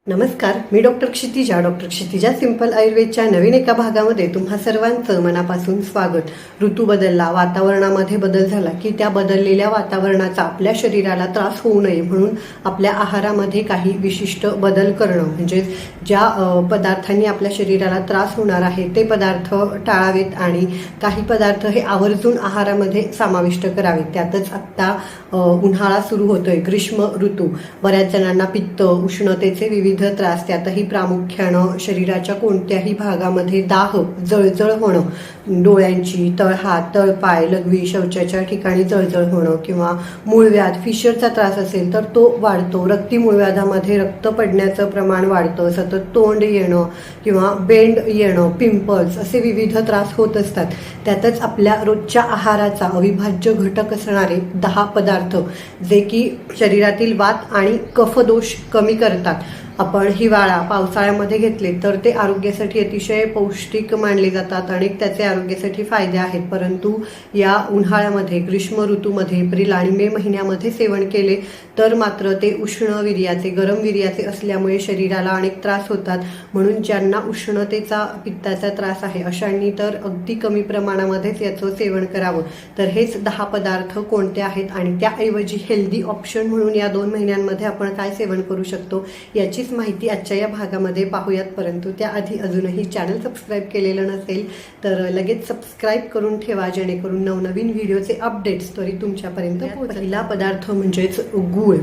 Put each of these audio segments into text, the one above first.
नमस्कार, मी doctor Kshitija simple आयुर्वेदच्या नवीन एका भागामध्ये तुम्हा सर्वांचं मनापासून स्वागत. ऋतू बदलला, वातावरणामध्ये बदल झाला की त्या बदललेल्या वातावरणाचा आपल्या शरीराला त्रास होऊ नये म्हणून आपल्या आहारामध्ये काही विशिष्ट बदल करणं, म्हणजे ज्या पदार्थांनी आपल्या शरीराला त्रास होणार आहे ते पदार्थ टाळावेत आणि काही पदार्थ हे आवर्जून आहारामध्ये समाविष्ट करावेत. त्यातच आत्ता उन्हाळा सुरू होतोय, ग्रीष्म ऋतू. बऱ्याच जणांना पित्त, उष्णतेचे विविध त्रास, त्यातही प्रामुख्यानं शरीराच्या कोणत्याही भागामध्ये दाह, जळजळ होणं, डोळ्यांची, तळहात, तळपाय, लघवी, शौचाच्या ठिकाणी जळजळ होणं किंवा मूळव्याध, फिशरचा त्रास असेल तर तो वाढतो. रक्ती मूळव्याधामध्ये रक्त पडण्याचं प्रमाण वाढतं, सतत तोंड येणं किंवा बेंड येणं, पिंपल्स असे विविध त्रास होत असतात. त्यातच आपल्या रोजच्या आहाराचा अविभाज्य घटक असणारे 10 पदार्थ जे की शरीरातील वात आणि कफदोष कमी करतात, आपण हिवाळा पावसाळ्यामध्ये घेतले तर ते आरोग्यासाठी अतिशय पौष्टिक मानले जातात आणि त्याचे आरोग्यासाठी फायदे आहेत. परंतु या उन्हाळ्यामध्ये, ग्रीष्म ऋतूमध्ये, एप्रिल आणि मे महिन्यामध्ये सेवन केले तर मात्र ते उष्ण वीर्याचे, गरम वीर्याचे असल्यामुळे शरीराला अनेक त्रास होतात. म्हणून ज्यांना उष्णतेचा, पित्ताचा त्रास आहे अशांनी तर अगदी कमी प्रमाणामध्येच याचं सेवन करावं. तर हेच 10 पदार्थ कोणते आहेत आणि त्याऐवजी हेल्दी ऑप्शन म्हणून या 2 महिन्यांमध्ये आपण काय सेवन करू शकतो याची माहिती आजच्या या भागामध्ये पाहूयात. परंतु त्याआधी अजूनही चॅनल सबस्क्राईब केलेलं नसेल तर लगेच सबस्क्राईब करून ठेवा, जेणेकरून नवनवीन व्हिडिओचे अपडेट्स त्वरित तुमच्यापर्यंत पोहोचतील. पहिला पदार्थ म्हणजेच गूळ.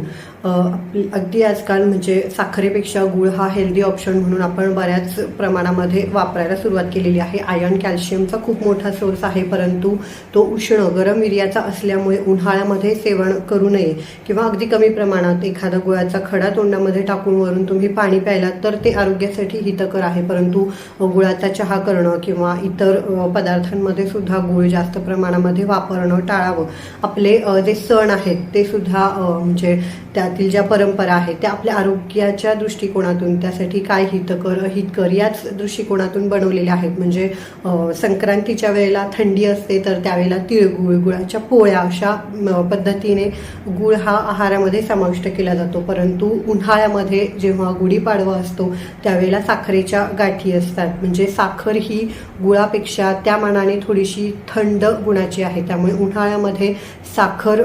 अगदी आजकाल म्हणजे साखरेपेक्षा गूळ हा हेल्दी ऑप्शन म्हणून आपण बऱ्याच प्रमाणामध्ये वापरायला सुरुवात केलेली आहे. आयर्न, कॅल्शियमचा खूप मोठा सोर्स आहे, परंतु तो उष्ण, गरम वीर्याचा असल्यामुळे उन्हाळ्यामध्ये सेवन करू नये किंवा अगदी कमी प्रमाणात एखादा गुळाचा खडा तोंडामध्ये टाकून वरून तुम्ही पाणी प्यायलात तर ते आरोग्यासाठी हितकर आहे. परंतु गुळाचा चहा करणं किंवा इतर पदार्थांमध्ये सुद्धा गूळ जास्त प्रमाणामध्ये वापरणं टाळावं. आपले जे सण आहेत ते सुद्धा म्हणजे त्यातील ज्या परंपरा आहेत त्या आपल्या आरोग्याच्या दृष्टिकोनातून, त्यासाठी काय हितकर अहितकर याच दृष्टिकोनातून बनवलेल्या आहेत. म्हणजे संक्रांतीच्या वेळेला थंडी असते तर त्यावेळेला तिळगुळ, गुळाच्या पोळ्या अशा पद्धतीने गूळ हा आहारामध्ये समाविष्ट केला जातो. परंतु उन्हाळ्यामध्ये जेव्हा गुढीपाडवा असतो त्यावेळेला साखरेच्या गाठी असतात, म्हणजे साखर ही गुळापेक्षा त्या मानाने थोडीशी थंड गुणाची आहे. त्यामुळे उन्हाळ्यामध्ये साखर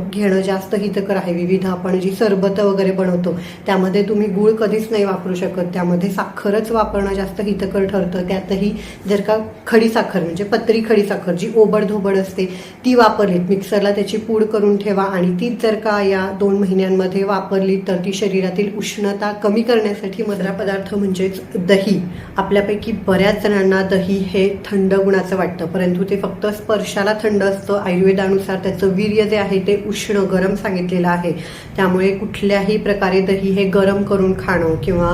घेणं जास्त हितकर आहे. विविध आपण जी सरबत वगैरे बनवतो त्यामध्ये तुम्ही गूळ कधीच नाही वापरू शकत, त्यामध्ये साखरच वापरणं जास्त हितकर ठरतं. त्यातही जर का खडी साखर म्हणजे पत्री खडी साखर जी ओबडधोबड असते ती वापरलीत, मिक्सरला त्याची पूड करून ठेवा आणि तीच जर का या 2 महिन्यांमध्ये वापरली तर ती शरीरातील उष्णता कमी करण्यासाठी मधुरा पदार्थ म्हणजेच दही. आपल्यापैकी बऱ्याच जणांना दही हे थंड गुणाचं वाटतं, परंतु ते फक्त स्पर्शाला थंड असतं. आयुर्वेदानुसार त्याचं वीर्य जे आहे ते उष्ण, गरम सांगितलेलं आहे. त्यामुळे कुठल्याही प्रकारे दही हे गरम करून खाणं किंवा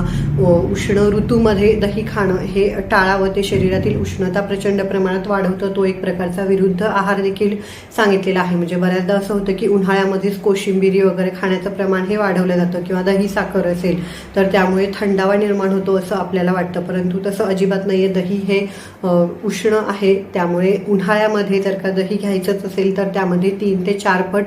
उष्ण ऋतूमध्ये दही खाणं हे टाळावं. ते शरीरातील उष्णता प्रचंड प्रमाणात वाढवतं. तो एक प्रकारचा विरुद्ध आहार देखील सांगितलेला आहे. म्हणजे बऱ्याचदा असं होतं की उन्हाळ्यामध्येच कोशिंबिरी वगैरे खाण्याचं प्रमाण हे वाढवलं जातं किंवा दही साखर असेल तर त्यामुळे थंडावा निर्माण होतो असं आपल्याला वाटतं, परंतु तसं अजिबात नाहीये. दही हे उष्ण आहे, त्यामुळे उन्हाळ्यामध्ये जर का दही घ्यायचंच असेल तर त्यामध्ये 3 ते 4 पट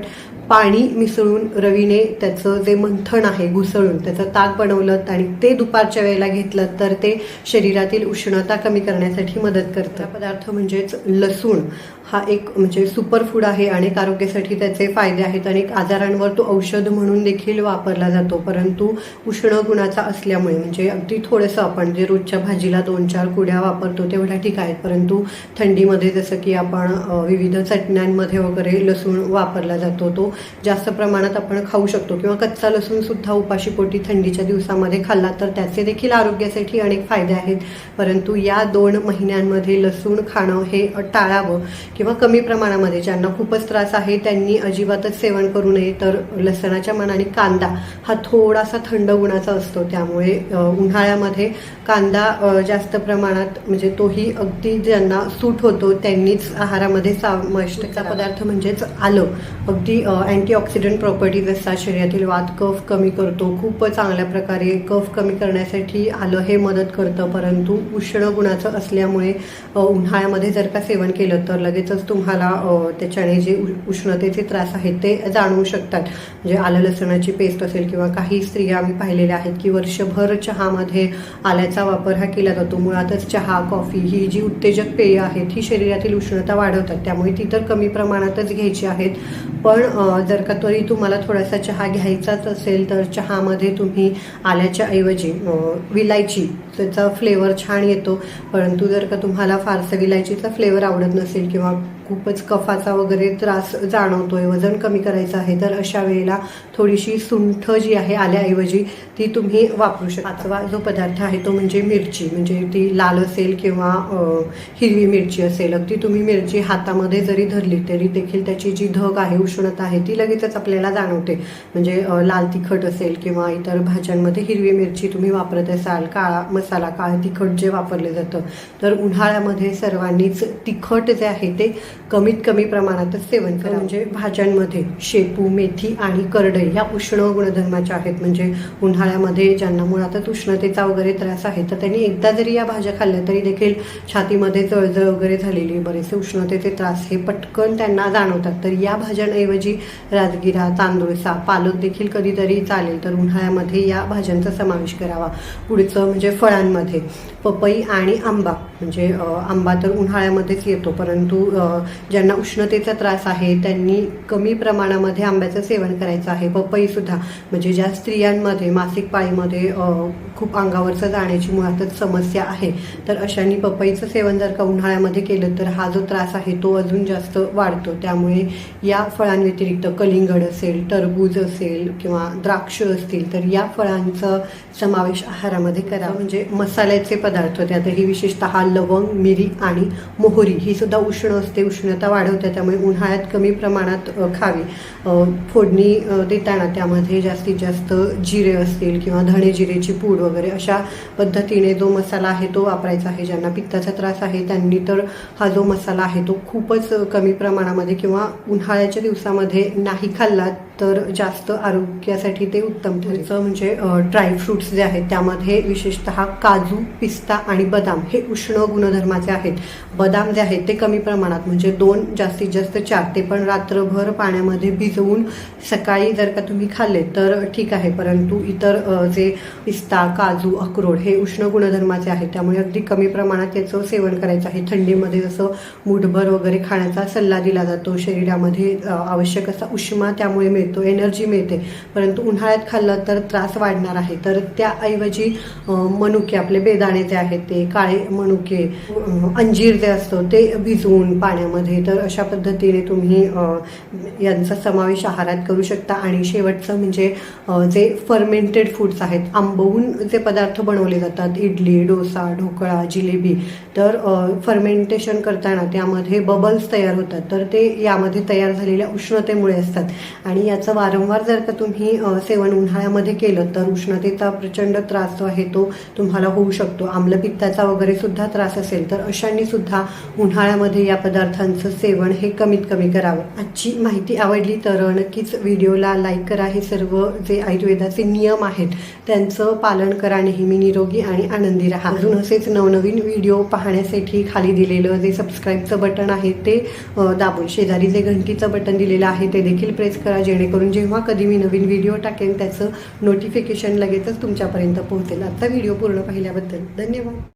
पाणी मिसळून रवीने त्याचं जे मंथन आहे घुसळून त्याचं ताक बनवलं आणि ते दुपारच्या वेळेला घेतलं तर ते शरीरातील उष्णता कमी करण्यासाठी मदत करतं. पदार्थ म्हणजेच लसूण. हा एक म्हणजे सुपरफूड आहे, अनेक आरोग्यासाठी त्याचे फायदे आहेत. अनेक आजारांवर तो औषध म्हणून देखील वापरला जातो, परंतु उष्ण गुणाचा असल्यामुळे म्हणजे अगदी थोडंसं आपण जे रोजच्या भाजीला 2-4 कुड्या वापरतो तेवढ्या ठीक आहेत, परंतु थंडीमध्ये जसं की आपण विविध चटण्यांमध्ये वगैरे लसूण वापरला जातो, तो जास्त प्रमाणात आपण खाऊ शकतो किंवा कच्चा लसूण सुद्धा उपाशीपोटी थंडीच्या दिवसामध्ये खाल्ला तर त्याचे देखील आरोग्यासाठी अनेक फायदे आहेत. परंतु या 2 महिन्यांमध्ये लसूण खाणं हे टाळावं किंवा कमी प्रमाणामध्ये. ज्यांना खूपच त्रास आहे त्यांनी अजिबातच सेवन करू नये. तर लसणाच्या मानाने कांदा हा थोडासा थंड गुणाचा असतो, त्यामुळे उन्हाळ्यामध्ये कांदा जास्त प्रमाणात म्हणजे तोही अगदी ज्यांना सूट होतो त्यांनीच आहारामध्ये समाविष्ट करा. पदार्थ म्हणजेच आलं. अगदी अँटीऑक्सिडंट प्रॉपर्टीज असतात, शरीरातील वात, कफ कमी करतो. खूप चांगल्या प्रकारे कफ कमी करण्यासाठी आलं हे मदत करतं, परंतु उष्ण गुणाचं असल्यामुळे उन्हाळ्यामध्ये जर का सेवन केलं तर लगेच लगेचच तुम्हाला त्याच्याने जे उष्णतेचे त्रास आहेत ते जाणवू शकतात. म्हणजे आलं लसणाची पेस्ट असेल किंवा काही स्त्रिया आम्ही पाहिलेल्या आहेत की वर्षभर चहामध्ये आल्याचा वापर हा केला जातो. मुळातच चहा, कॉफी ही जी उत्तेजक पेय आहेत ही शरीरातील उष्णता वाढवतात, त्यामुळे ती तर कमी प्रमाणातच घ्यायची आहेत. पण जर का तरी तुम्हाला थोडासा चहा घ्यायचाच असेल तर चहामध्ये तुम्ही आल्याच्या ऐवजी विलायची, त्याचा फ्लेवर छान येतो. परंतु जर का तुम्हाला फारसं विलायचीचा फ्लेवर आवडत नसेल किंवा खूपच कफाचा वगैरे त्रास जाणवतोय, वजन कमी करायचं आहे, तर अशा वेळेला थोडीशी सुंठ जी आहे आल्याऐवजी ती तुम्ही वापरू शकता. 5वा जो पदार्थ आहे तो म्हणजे मिरची. म्हणजे ती लाल असेल किंवा हिरवी मिरची असेल. अगदी तुम्ही मिरची हातामध्ये जरी धरली तरी देखील त्याची जी धग आहे, उष्णता आहे, ती लगेचच आपल्याला जाणवते. म्हणजे लाल तिखट असेल किंवा इतर भाज्यांमध्ये हिरवी मिरची तुम्ही वापरत असाल, काळा मसाला, काळं तिखट जे वापरले जातं, तर उन्हाळ्यामध्ये सर्वांनीच तिखट जे आहे ते कमीत कमी प्रमाणातच सेवन करा. म्हणजे भाज्यांमध्ये शेपू, मेथी आणि करडई ह्या उष्ण गुणधर्माच्या आहेत. म्हणजे उन्हाळ्यामध्ये ज्यांना मुळातच उष्णतेचा वगैरे त्रास आहे तर त्यांनी एकदा जरी या भाज्या खाल्ल्या तरी देखील छातीमध्ये जळजळ वगैरे झालेली, बरेचसे उष्णतेचे त्रास हे पटकन त्यांना जाणवतात. तर या भाज्यांऐवजी राजगिरा, तांदूळसा, पालक देखील कधीतरी चालेल. तर उन्हाळ्यामध्ये या भाज्यांचा समावेश करावा. पुढचं म्हणजे फळांमध्ये पपई आणि आंबा. म्हणजे आंबा तर उन्हाळ्यामध्येच येतो, परंतु ज्यांना उष्णतेचा त्रास आहे त्यांनी कमी प्रमाणामध्ये आंब्याचं सेवन करायचं आहे. पपई सुद्धा, म्हणजे ज्या स्त्रियांमध्ये मासिक पाळीमध्ये खूप अंगावरचं जाण्याची मुळातच समस्या आहे तर अशांनी पपईचं सेवन जर का उन्हाळ्यामध्ये केलं तर हा जो त्रास आहे तो अजून जास्त वाढतो. त्यामुळे या फळांव्यतिरिक्त कलिंगड असेल, टरबूज असेल किंवा द्राक्ष असतील तर या फळांचा समावेश आहारामध्ये करा. म्हणजे मसाल्याचे पदार्थ, त्यातही विशेषतः लवंग, मिरी आणि मोहरी ही सुद्धा उष्ण असते, उष्णता वाढवते, त्यामुळे उन्हाळ्यात कमी प्रमाणात खावी. फोडणी देताना त्यामध्ये जास्तीत जास्त जिरे असतील किंवा धणे जिरेची पूड वगैरे अशा पद्धतीने जो मसाला आहे तो वापरायचा आहे. ज्यांना पित्ताचा त्रास आहे त्यांनी तर हा जो मसाला आहे तो खूपच कमी प्रमाणामध्ये किंवा उन्हाळ्याच्या दिवसामध्ये नाही खाल्ला तर जास्त आरोग्यासाठी ते उत्तम ठरेल. म्हणजे ड्रायफ्रुट्स जे आहेत त्यामध्ये विशेषतः काजू, पिस्ता आणि बदाम हे उष्ण गुणधर्माचे आहेत. बदाम जे आहेत ते कमी प्रमाणात, म्हणजे 2 जास्तीत जास्त 4, ते पण रात्रभर पाण्यामध्ये भिजवून सकाळी जर का तुम्ही खाल्ले तर ठीक आहे. परंतु इतर जे पिस्ता, काजू, अक्रोड हे उष्ण गुणधर्माचे आहेत, त्यामुळे अगदी कमी प्रमाणात याचं सेवन करायचं आहे. थंडीमध्ये जसं मूठभर वगैरे खाण्याचा सल्ला दिला जातो, शरीरामध्ये आवश्यक असा उष्मा त्यामुळे मिळतो, एनर्जी मिळते, परंतु उन्हाळ्यात खाल्लं तर त्रास वाढणार आहे. तर त्याऐवजी मनुके, आपले बेदाणे जे आहेत ते, काळे मनुके, अंजीर जे असतं ते भिजवून पाण्यामध्ये, तर अशा पद्धतीने तुम्ही यांचा समावेश आहारात करू शकता. आणि शेवटचं म्हणजे जे फर्मेंटेड फूड्स आहेत, आंबवून जे पदार्थ बनवले जातात, इडली, डोसा, ढोकळा, जिलेबी, तर फर्मेंटेशन करताना त्यामध्ये बबल्स तयार होतात, तर ते यामध्ये तयार झालेल्या उष्णतेमुळे असतात. आणि याचं वारंवार जर का तुम्ही सेवन उन्हाळ्यामध्ये केलं तर उष्णतेचा प्रचंड त्रास जो आहे तो तुम्हाला होऊ शकतो. आम्लपित्ताचा वगैरे सुद्धा त्रास असेल तर अशांनी सुद्धा उन्हाळ्यामध्ये या पदार्थांचं सेवन हे कमीत कमी करावं. आजची माहिती आवडली तर नक्कीच व्हिडिओला लाईक करा. हे सर्व जे आयुर्वेदाचे नियम आहेत त्यांचं पालन करा. नेहमी निरोगी आणि आनंदी राहा. अजून असेच नवनवीन व्हिडिओ पाहण्यासाठी खाली दिलेलं जे सबस्क्राईबचं बटन आहे ते दाबून शेजारी जे घंटीचं बटन दिलेलं आहे ते देखील प्रेस करा, जेणेकरून जेव्हा कधी मी नवीन व्हिडिओ टाकेन त्याचं नोटिफिकेशन लगेचच तुमच्यापर्यंत पोहोचेल. आजचा व्हिडिओ पूर्ण पाहिल्याबद्दल धन्यवाद.